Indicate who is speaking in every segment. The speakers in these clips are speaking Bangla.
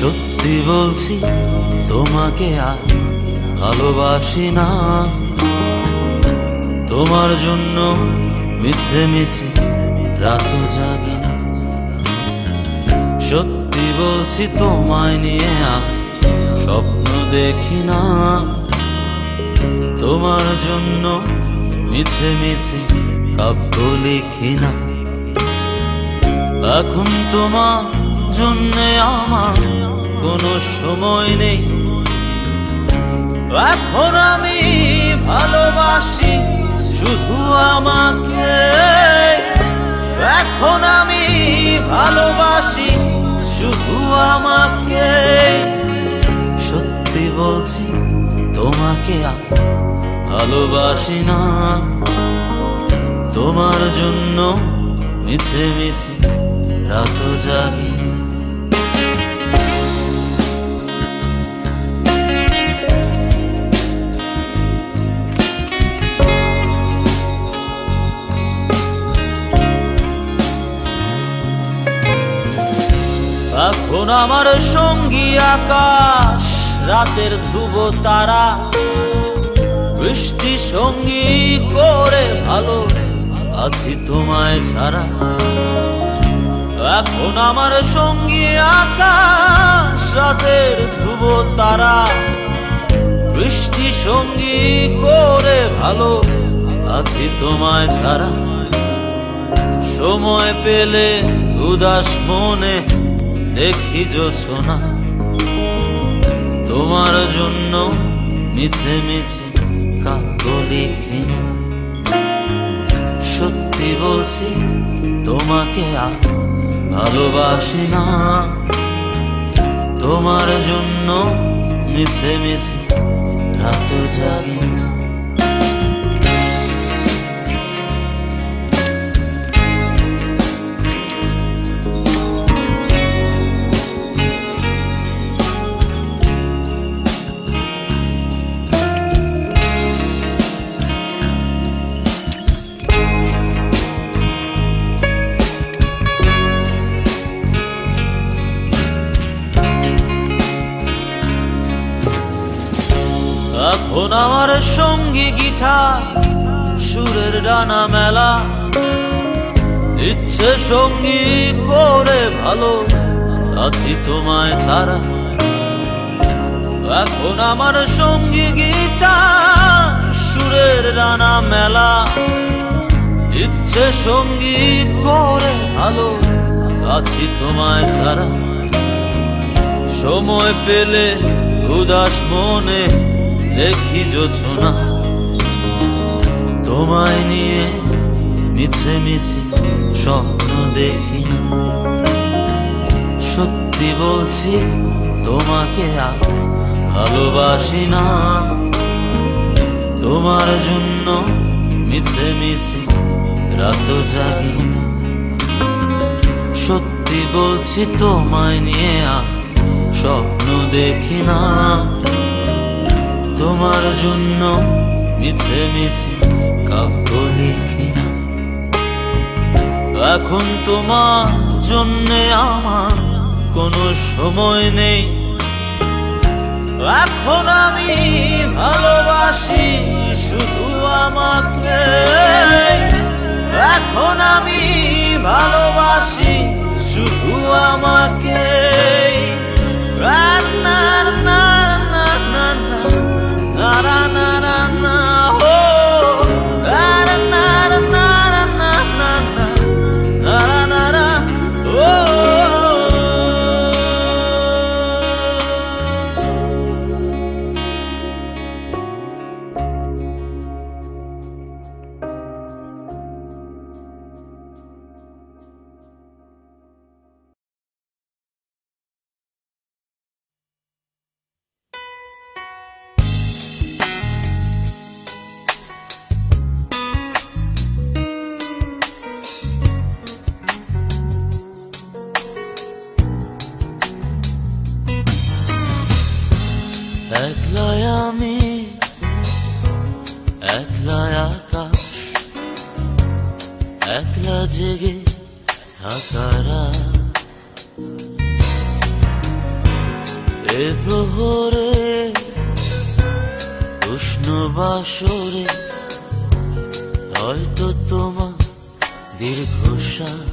Speaker 1: সত্যি বলছি তোমাকে আর ভালোবাসি না। তোমার জন্য মিছে মিছে রাত জাগি না। সত্যি বলছি তোমায় নিয়ে আর স্বপ্ন দেখি না। তোমার জন্য মিছে মিছে কাব্য লিখি না। এখন তোমার জন্যে আমার কোনো সময় নেই। এখন আমি ভালোবাসি শুধু আমাকে। এখন আমি ভালোবাসি শুধু আমাকে। সত্যি বলছি তোমাকে আর ভালোবাসি না। তোমার জন্য মিছে মিছে রাত জাগি। এখন আমার সঙ্গী আকাশ, রাতের ধ্রুব তারা, বৃষ্টি সঙ্গী করে ভালো আছি তোমায় ছাড়া। এখন আমার সঙ্গী আকাশ, রাতের ধ্রুব তারা, বৃষ্টি সঙ্গী করে ভালো আছি তোমায় ছাড়া। সময় পেলে উদাস মনে দেখি জোছনা। তোমার জন্য মিছে মিছে কাব্য লিখি না। সত্যি বলছি তোমাকে আর ভালোবাসি না। তোমার জন্য মিছে মিছে রাত জাগি না। এখন আমার সঙ্গী গিটার, সুরের ডানা মেলা, ইচ্ছে সঙ্গী করে ভালো আছি তোমায় ছাড়া। এখন আমার সঙ্গী গিটার, সুরের ডানা মেলা, ইচ্ছে সঙ্গী করে ভালো আছি তোমায় ছাড়া। সময় পেলে উদাস মনে দেখি জোছনা। তোমায় নিয়ে মিছে মিছে স্বপ্ন দেখি না। সত্যি বলছি তোমাকে আর ভালোবাসি না। তোমার জন্য মিছে মিছে রাত জাগি না। সত্যি বলছি তোমায় নিয়ে আর স্বপ্ন দেখি না। তোমার জন্য মিছে মিছে কাব্য লিখি না। এখন তোমার জন্যে আমার কোনো সময় নেই। এখন আমি ভালোবাসি শুধু আমাকে। এখন আমি ভালোবাসি শুধু আমাকে। একলাই আমি, একলাই আকাশ, একলা জেগে থাকা রাত। এ প্রহরে উষ্ণ বাসরে হয়তো তোমার দীর্ঘশ্বাস,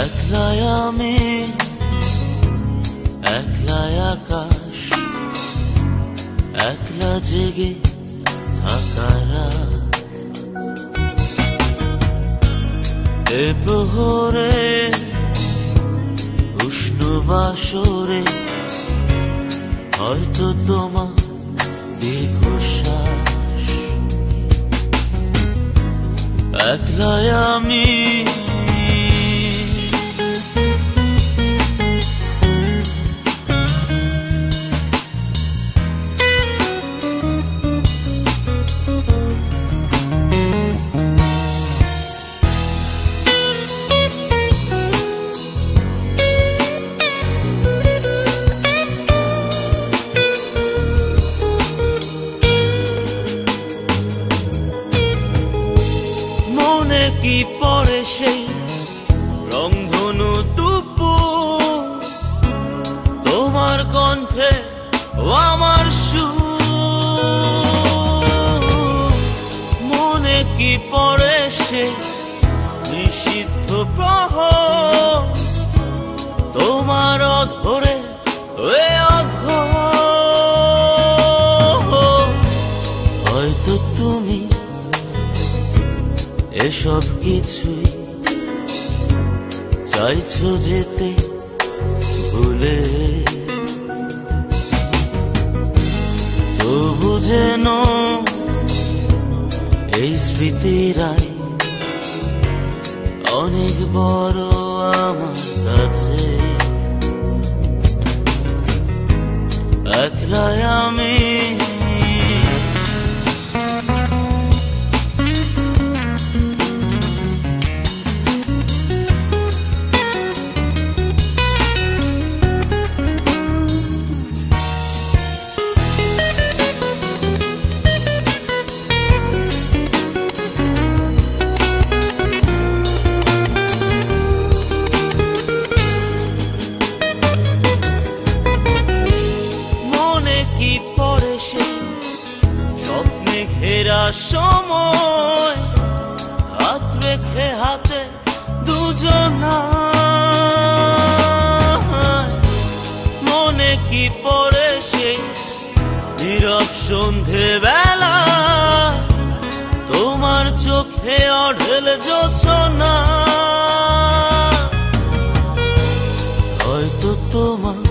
Speaker 1: একলাই আমি, একলাই আকাশ, একলা জেগে থাকারা। এ প্রহরে উষ্ণ বাসরে হয়তো তোমার দীর্ঘশ্বাস, একলাই আমি। কি পরে সেই রংধনু দুপুর, তোমার কণ্ঠে ও আমার সুর। মনে কি পরে সেই নিষিদ্ধ প্রহর, তোমার অধরে এ অধর। হয়তো তুমি এসব কিছুই চাইছো যেতে ভুলে, তবু যেন এই স্মৃতিরাই অনেক বড় আমার কাছে। একলাই আমি, সময় হাত রেখে হাতে দুজনায়। মনে কি পড়ে সেই নীরব সন্ধে বেলা, তোমার চোখে অঢেল জোছনা। হয়তো তোমার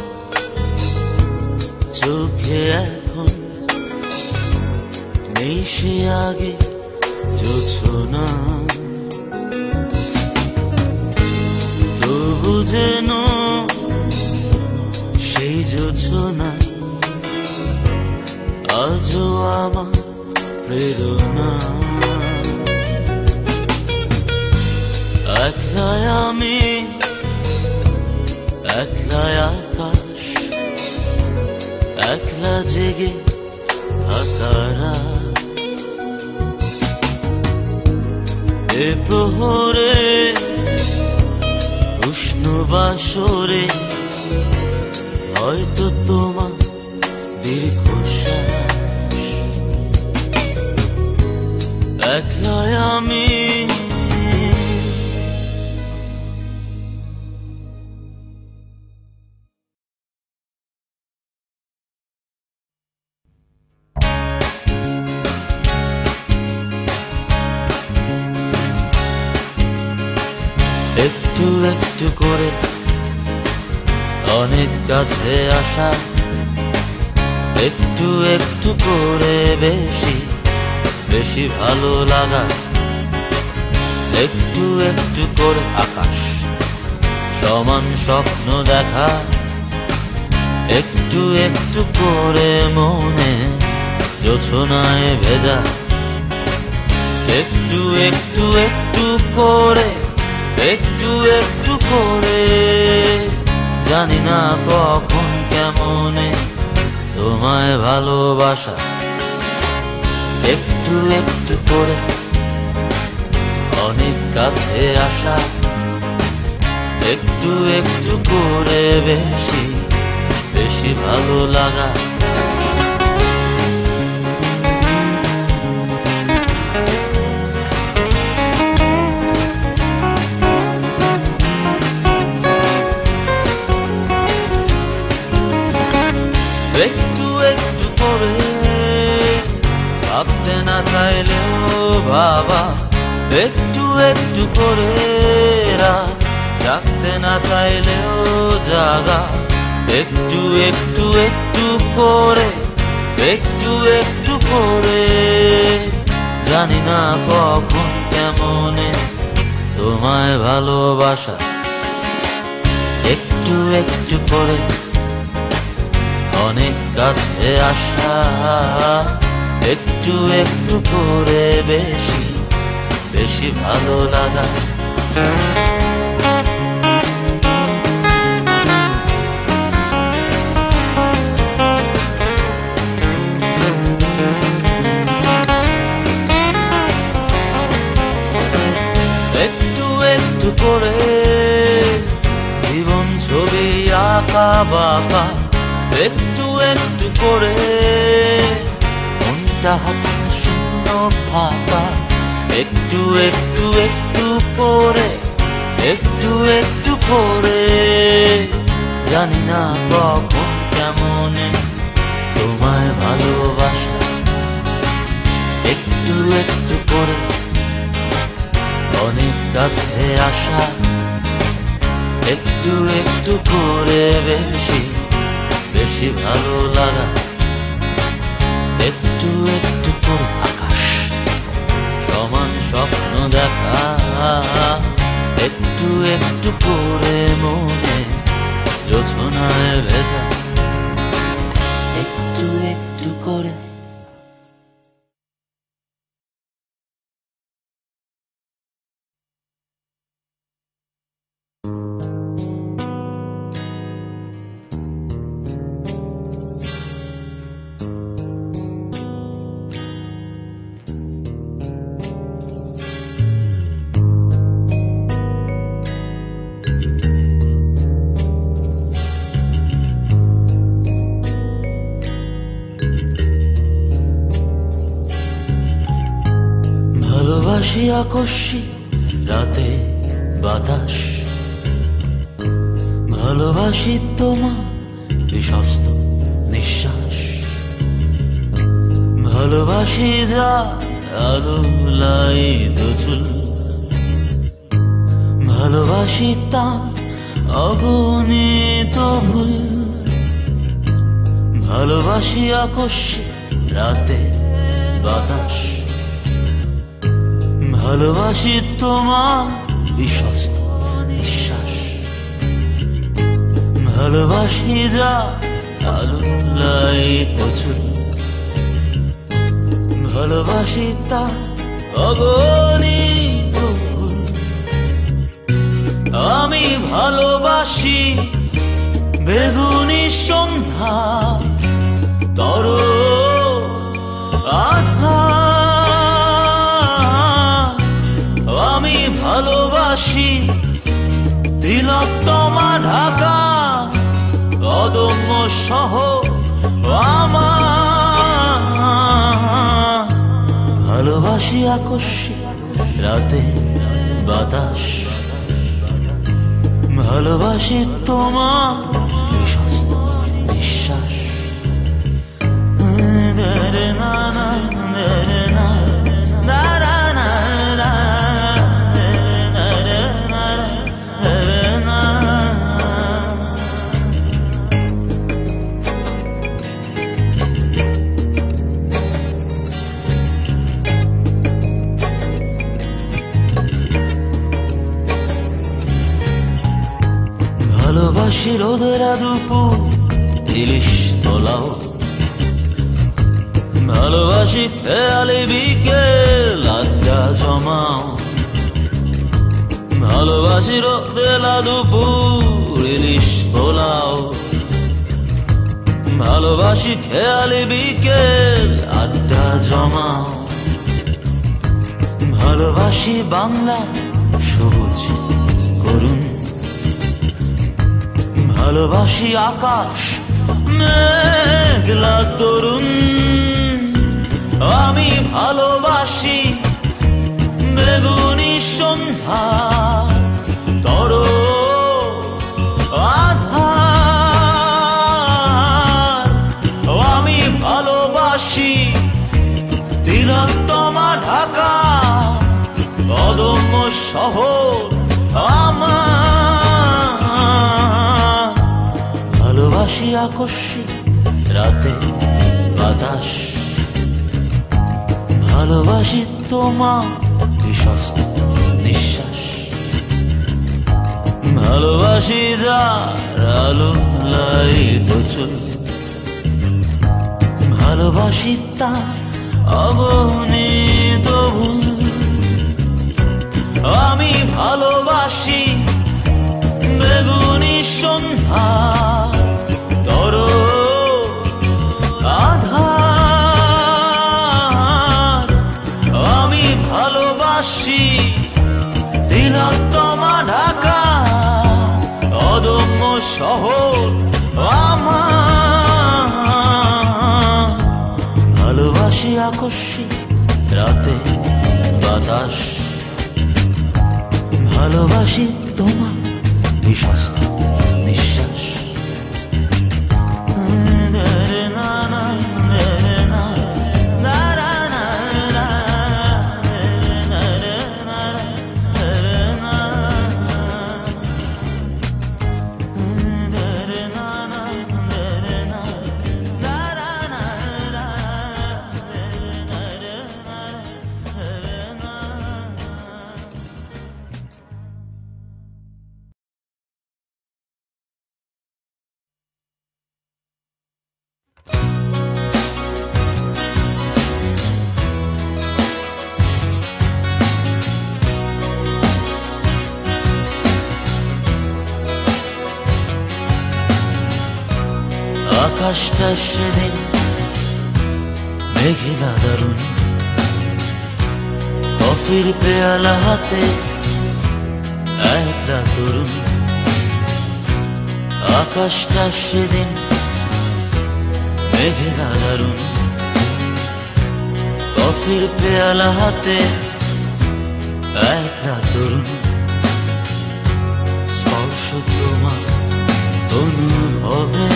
Speaker 1: চোখে এখন নেই সে আগে জোছনা, তবু যেন সেই জোছনা আজও আমার প্রেরণা। একলাই আমি, একলাই আকাশ, একলা জেগে থাকারা। এ প্রহরে উষ্ণ বাসরে হয়তো তোমার দীর্ঘশ্বাস, একলাই আমি। একটু একটু করে অনেক কাছে আসা, একটু একটু করে বেশি বেশি ভালো লাগা। একটু একটু করে আকাশ সমান স্বপ্ন দেখা, একটু একটু করে মনে জোছনায় ভেজা। একটু একটু একটু করে, একটু একটু করে, জানি না কখন কেমনে তোমায় ভালোবাসা। একটু একটু করে অনেক কাছে আসা, একটু একটু করে বেশি বেশি ভালো লাগা। একটু একটু করে ভাবতে না চাইলেও বাবা, একটু একটু করে রাত জাগতে না চাইলেও জাগা। একটু একটু একটু করে, একটু একটু করে, জানি না কখন কেমনে তোমায় ভালোবাসা। একটু একটু করে অনেক কাছে আসা, একটু একটু করে বেশি বেশি ভালো লাগা। একটু একটু করে জীবন ছবি আঁকা বাঁকা, একটু একটু করে মনটা হাতে শূন্য ফাঁকা। একটু একটু একটু করে, একটু একটু করে, জানি না কখন কেমনে তোমায় ভালোবাসা। একটু একটু করে অনেক কাছে আসা, একটু একটু করে বেশি বেশি ভালো লাগা। একটু একটু করে আকাশ সমান স্বপ্ন দেখা, একটু একটু করে মনে জোছনায় ভেজা। একটু একটু করে ভালোবাসি আকস্মিক রাতে বাতাস, ভালোবাসি তোমার বিশ্বস্ত নিঃশ্বাস, ভালোবাসি যা আলো লাইত চুল, ভালোবাসি তার অগণিত ভুল, ভালোবাসি আকস্মিক রাতে বাতাস, ভালোবাসি তোমার বিশ্বস্ত নিঃশ্বাস, ভালোবাসি যা আলো লাইত চুল, ভালোবাসি তা অগণিত ভুল। আমি ভালোবাসি বেগুনি সন্ধ্যা তর আধার, আমি ভালোবাসি তিলোত্তমা ঢাকা অদম্য সহ আমার, ভালোবাসি আকস্মিক রাতে বাতাস, ভালোবাসি তোমার বিশ্বস্ত নিঃশ্বাস। ভালোবাসি রোদেরা দুপুর ইলিশ পোলাও, ভালোবাসি খেয়ালি বিকেল আড্ডা জমাও, ভালোবাসি রোদেলা দুপুর ইলিশ পোলাও, ভালোবাসি খেয়ালি বিকেল আড্ডা জমাও, ভালোবাসি বাংলা সবুজ করুন ভালোবাসি আকাশ মেঘলা তরুণ, আমি ভালোবাসি বেগুনি সন্ধ্যা তর আধার। আমি ভালোবাসি তিলোত্তমা ঢাকা অদম্য শহর আমার। ভালোবাসি আকস্মিক রাতে বাতাস, ভালোবাসি তোমার বিশ্বস্ত নিঃশ্বাস, ভালোবাসি যার আলো লাইত চুল, ভালোবাসি তার অগণিত ভুল। আমি ভালোবাসি বেগুনি সন্ধ্যা তর আধার। আমি ভালোবাসি তিলোত্তমা ঢাকা অদম্য শহর আমার। ভালোবাসি আকস্মিক রাতে বাতাস, ভালোবাসি তোমার বিশ্বস্ত নিঃশ্বাস। আকাশটা সেদিন মেঘলা দারুণ, কফির পেয়ালা হাতে একলা তরুণ। আকাশটা সেদিন মেঘলা দারুণ, কফির পেয়ালা হাতে একলা তরুণ। স্পর্শ তোমার অনুভবে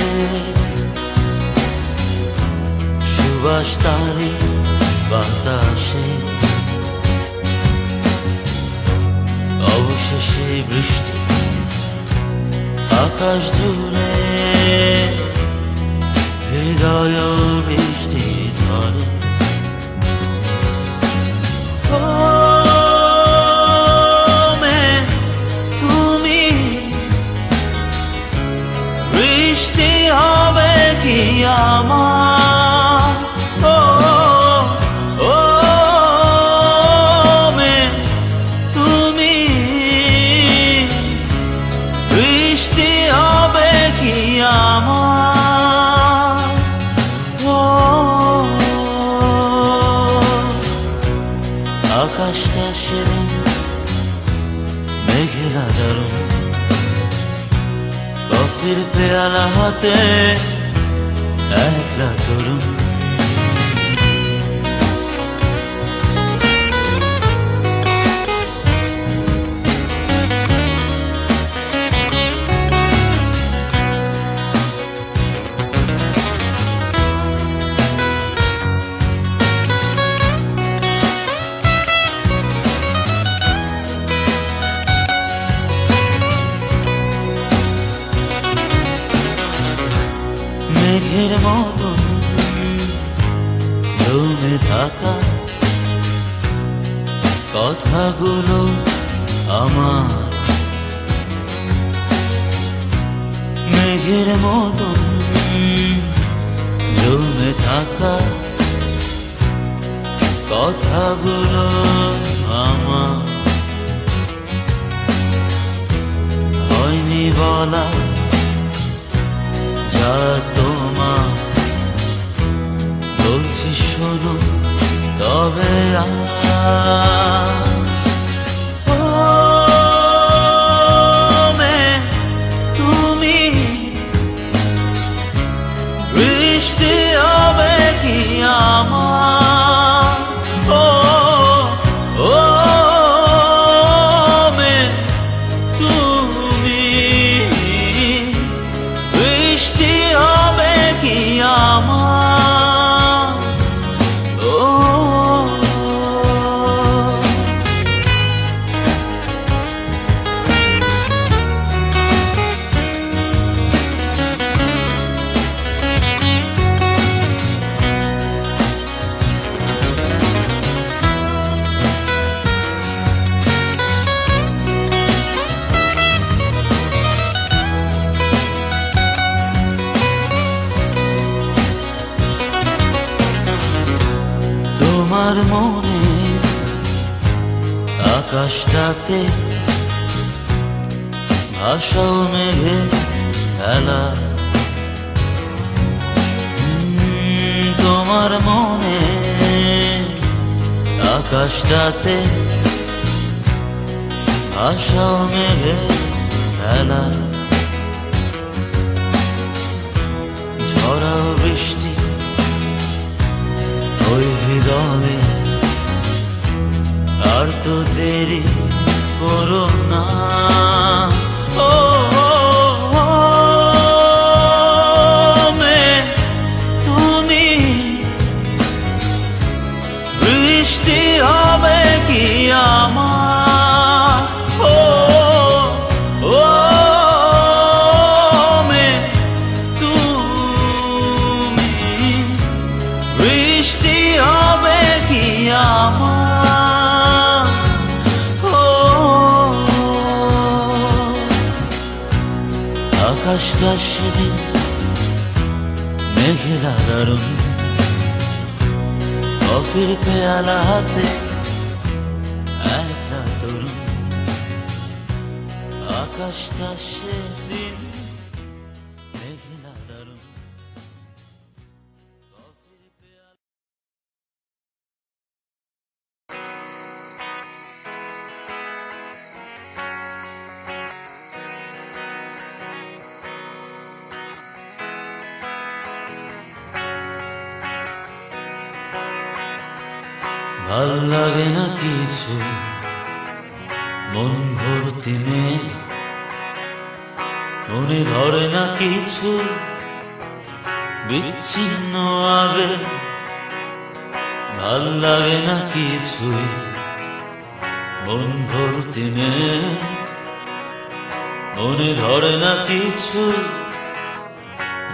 Speaker 1: সুবাস তারে বাতাসে, অবশেষে বৃষ্টি আকাশ জুড়ে, হৃদয় বৃষ্টি ঝরে। তুমি বৃষ্টি হবে কি আমার, তুমি বৃষ্টি হবে কি আমার। আকাশটা সেদিন মেঘলা দারুণ, কফির পেয়ালা হাতে একলা তরুণ। মেঘের মতন জমে থাকা কথাগুলো আমার, মেঘের মতন জমে থাকা কথাগুলো আমার। হয়নি বলা যা তোমার, বলছি শোনো তবে তুমি তোমার মনে আকাশটাতে ভাষাও মেঘে খেলা, তোমার মনে আকাশটাতে ভাষাও মেঘে খেলা, ঝড়াও বৃষ্টি ওই হৃদয়ে, আর তো দেরি করো না। ও তুমি বৃষ্টি হবে কি আমার, ও তুমি বৃষ্টি হবে কি আমার, আকাশটা সেদিন মেঘেরা দারুণ, কফির পেয়ালা হাতে একটা তরুণ, আকাশটা সেদিন মেঘেরা দারুণ। ভাল লাগে না কিছু মন ভর্তি মেঘ, মনে ধরে না কিছু বিচ্ছিন্ন আবেগ, ভাল লাগে না কিছুই মন ভর্তি মেঘ, মনে ধরে না কিছু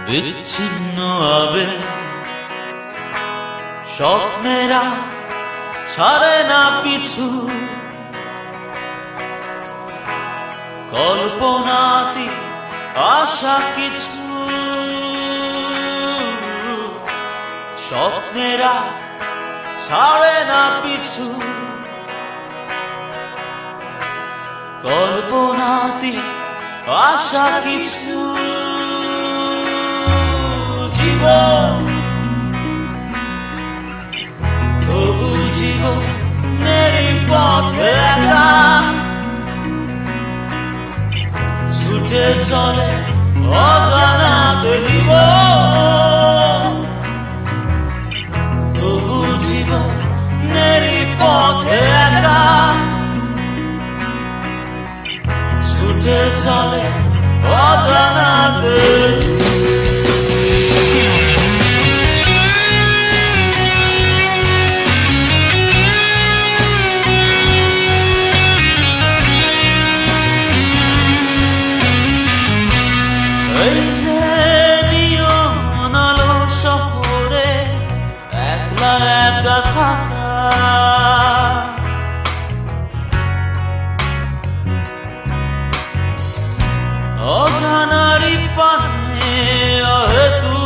Speaker 1: বিচ্ছিন্ন আবেগ, স্বপ্নেরা ছাড়ে না পিছু, কল্পনাতি আশা কিছু, স্বপ্নেরা ছাড়ে না পিছু, কল্পনাতি আশা কিছু, জীবন তবু জীবনের পথে একা ছুটে চলে অজানাতে জীবন, তবু জীবনের পথে একা ছুটে চলে অজানাতে। এই যে নিয়ন আলো শহরে একলা একা থাকা, অজানারি পানে অহেতু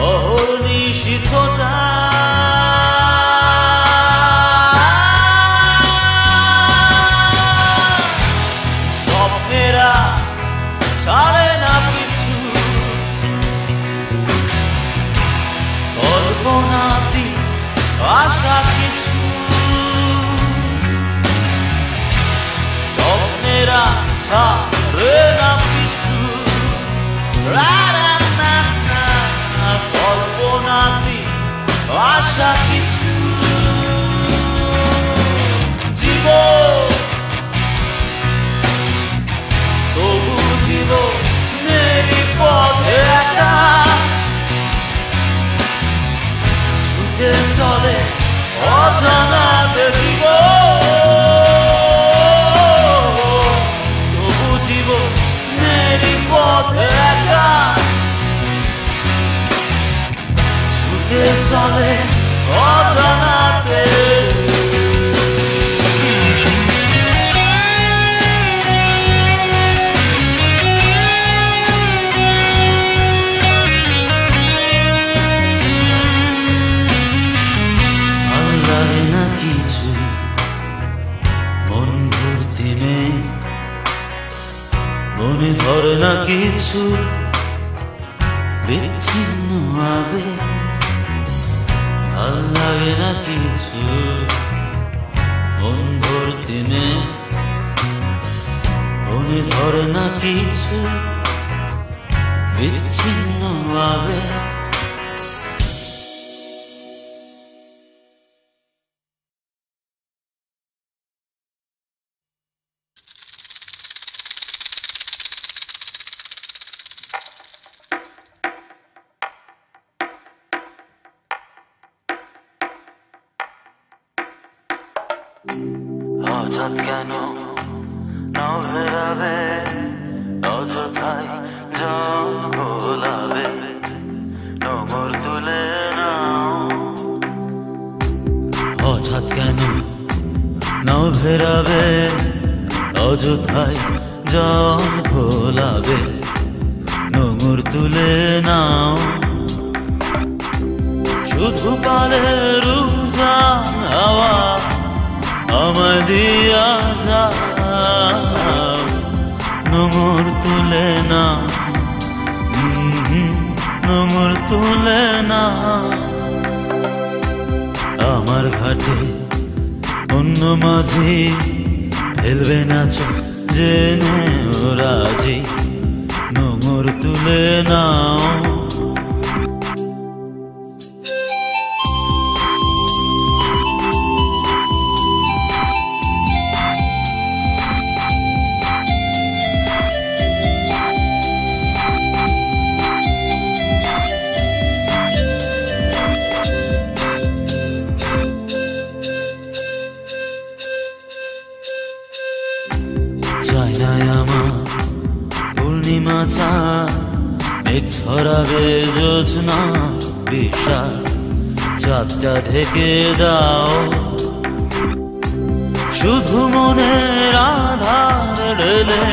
Speaker 1: অহর্নিশি ছোটা, স্বপ্নেরা ছাড়ে না পিছু, কল্পনাতি আশা কিছু, স্বপ্নেরা ছাড়ে না পিছু, কল্পনাতি আশা কিছু, জীবন তবু জীবনের পথে একা ছুটে চলে অজানাতে জীবন, তবু জীবনের পথে একা ছুটে চলে অজানাতে। মনে ধরে না কিছু বিচ্ছিন্ন আবেগ, ভাল লাগে না কিছু মন ভর্তি নেই। মনে ধরে না কিছু বিচ্ছিন্ন আবেগ। হঠাৎ কেন নাও ফেরাবে, অযথায় জল ঘোলাবে, নোঙর তুলে নাও। হঠাৎ কেন নাও ফেরাবে, অযথায় জল ঘোলাবে, নোঙর তুলে নাও। শুধু পালের উজান হাওয়া আমায় দিয়া যাও, নোঙর তুলে না, নোঙর তুলে না। আমার ঘাটে অন্য মাঝি ফেলবে না চোখ জেনে রাজি, নোঙর তুলে নাও। চাই না আমার পূর্ণিমা চাঁদ, মেঘ ছড়াবে জোছনা বিশাল, চাঁদটা ঢেকে দাও। শুধু মনের আধার ঢেলে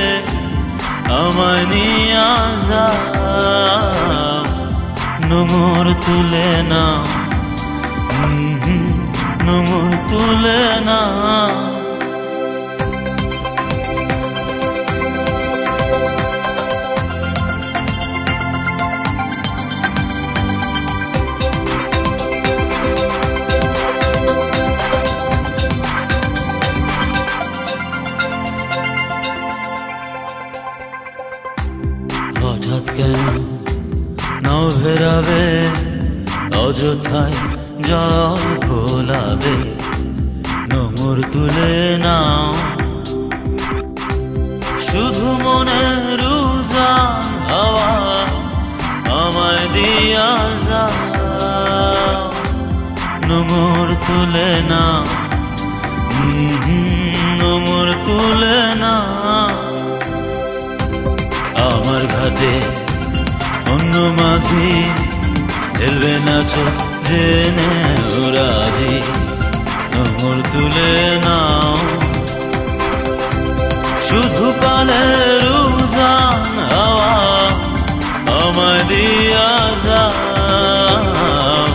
Speaker 1: আমায় নিয়ে যাও, নোঙর তুলে না, নোঙর তুলে না। হঠাৎ কেন নাও ফেরাবে, অযথায় জল ঘোলাবে, নোঙর তুলে নাও। শুধু মনের উজান হাওয়া আমায় দিয়া যাও, নোঙর তুলে না, নোঙর তুলে না। আমার ঘাটে অন্য মাঝি ফেলবে না চোখ জেনে রাজি, নোঙর তুলে নাও। শুধু পালের উজান হাওয়া আমায় দিয়া যাও,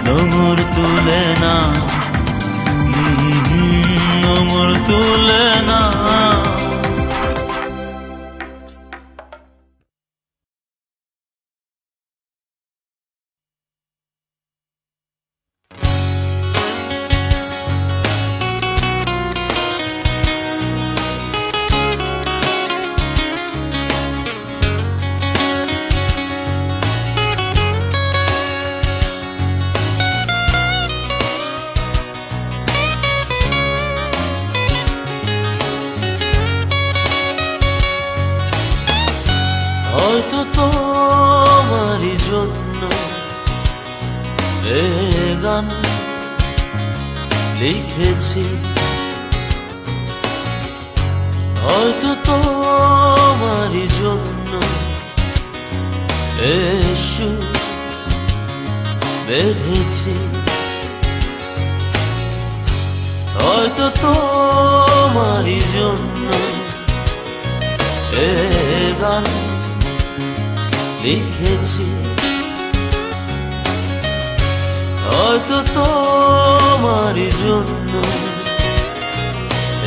Speaker 1: নোঙর তুলে না, নোঙর তুলে না। হয়তো তোমারই জন্য এ গান লিখেছি, হয়তো তোমারই জন্য এ সুর বেঁধেছি, হয়তো তোমারই জন্য এ গান লিখেছি, হয়তো তোমারই জন্য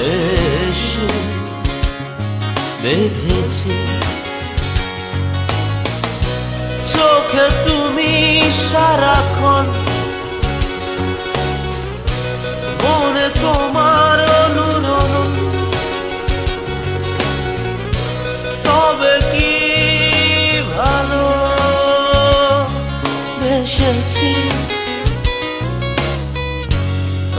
Speaker 1: এ সুর বেঁধেছি। চোখে তুমি সারাক্ষণ, মনে তোমার অনুরণ, তবে কি ভালো বেসেছি।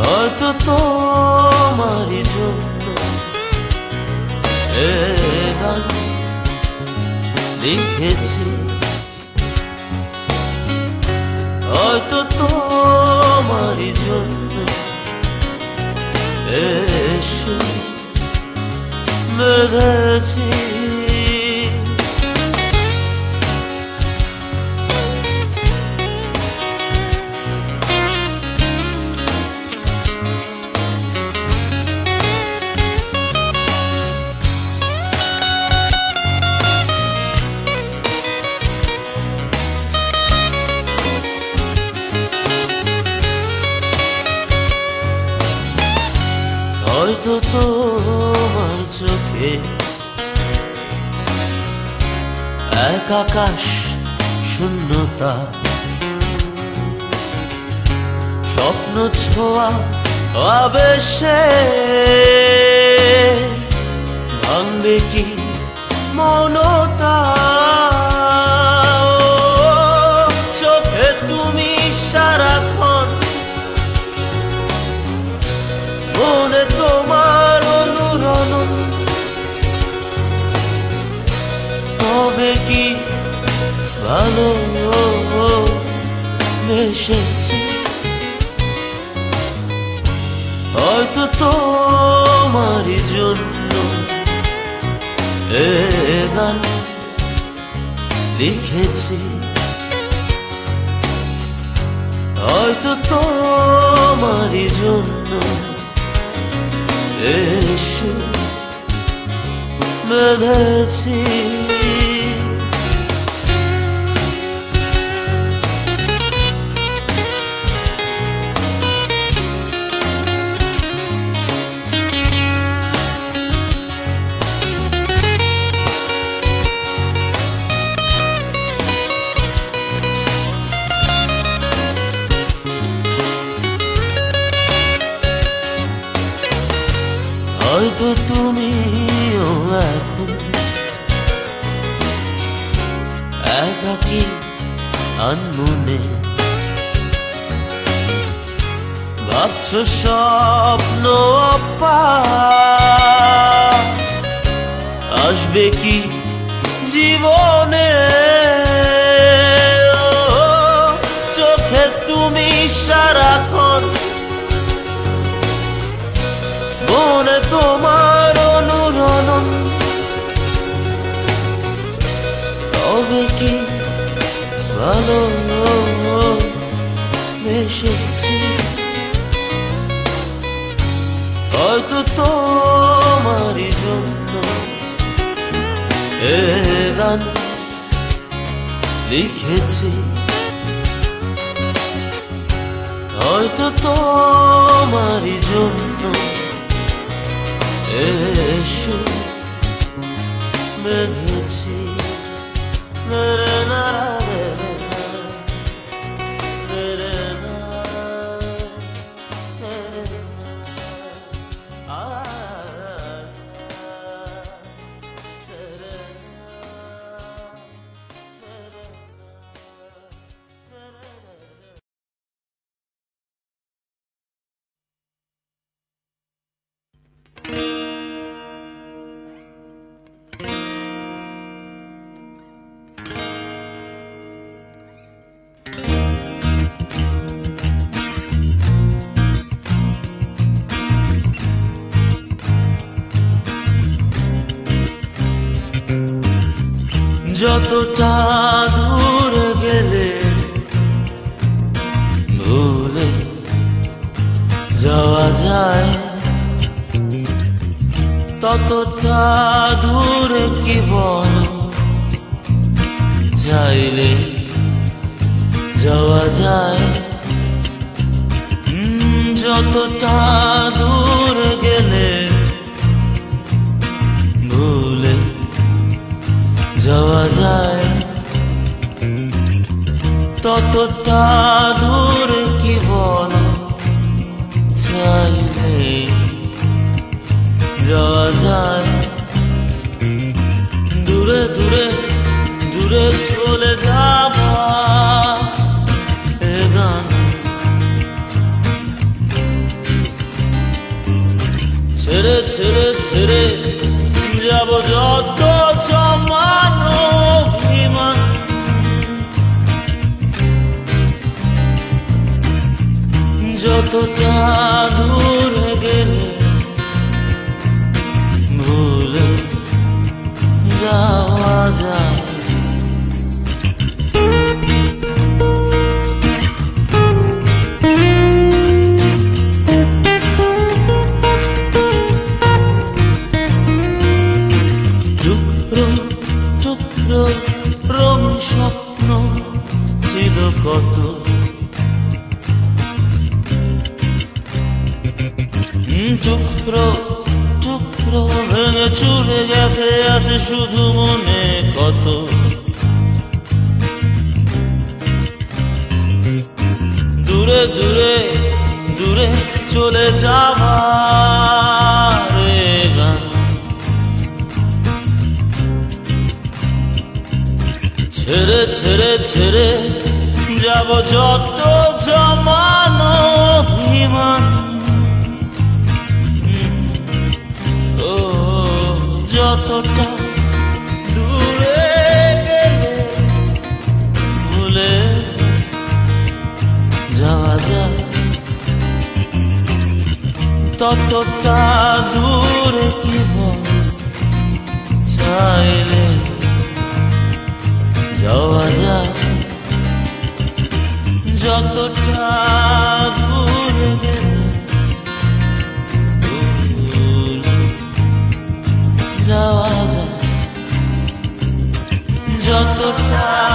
Speaker 1: হয়তো তোমারই জন্য এ গান লিখেছি, হয়তো তোমারই জন্য এ সুর বেঁধেছি। হয়তো তোমার চোখে এক আকাশ শূন্যতা, স্বপ্ন ছোঁয়া আবেশে ভাঙবে কি মনতা। চোখে তুমি সারাক্ষণ, মনে তোমার অনুরণ, তবে কি ভালো বেসেছি। হয়তো তোমারই জন্য এ গান লিখেছি, হয়তো তোমারই জন্য এ সুর বেঁধেছি। হয়তো তুমিও এখন একাকী আনমনে ভাবছো স্বপ্ন আসবে কি জীবনে। চোখে তুমি সারাক্ষণ, মনে তোমার অনুরণ, তবে কি ভালো বেসেছি। হয়তো তোমারই জন্য এ গান লিখেছি, হয়তো তোমারই জন্য এ সুর বেঁধেছি। যতটা দূর গেলে ভুলে যাওয়া যায়, ততটা দূরে কি বল চাইলে যাওয়া যায়। যতটা দূর গেলে ভুলে যাওয়া যায় ততটা দূরে কি বলো চাইলে যাওয়া যায় দূরে দূরে দূরে চলে যাবা এ গান ছেড়ে ছেড়ে ছেড়ে যাব যত জমানো অভিমান যতটা দূরে গেলে ভুলে যাওয়া যায় টুকরো টুকরো রঙিন স্বপ্ন ছিল কত টুকরো টুকরো ভেঙে চুরে গেছে আছে শুধু মনে কত দূরে দূরে দূরে চলে যাবার গান ছেড়ে ছেড়ে ছেড়ে যাব যত জমানো অভিমান যতটা দূরে গেলে ভুলে যাওয়া যায় ততটা দূরে কি চাইলে যাওয়া যায় যতটা দূরে গেলে যাওয়া যায় যতটা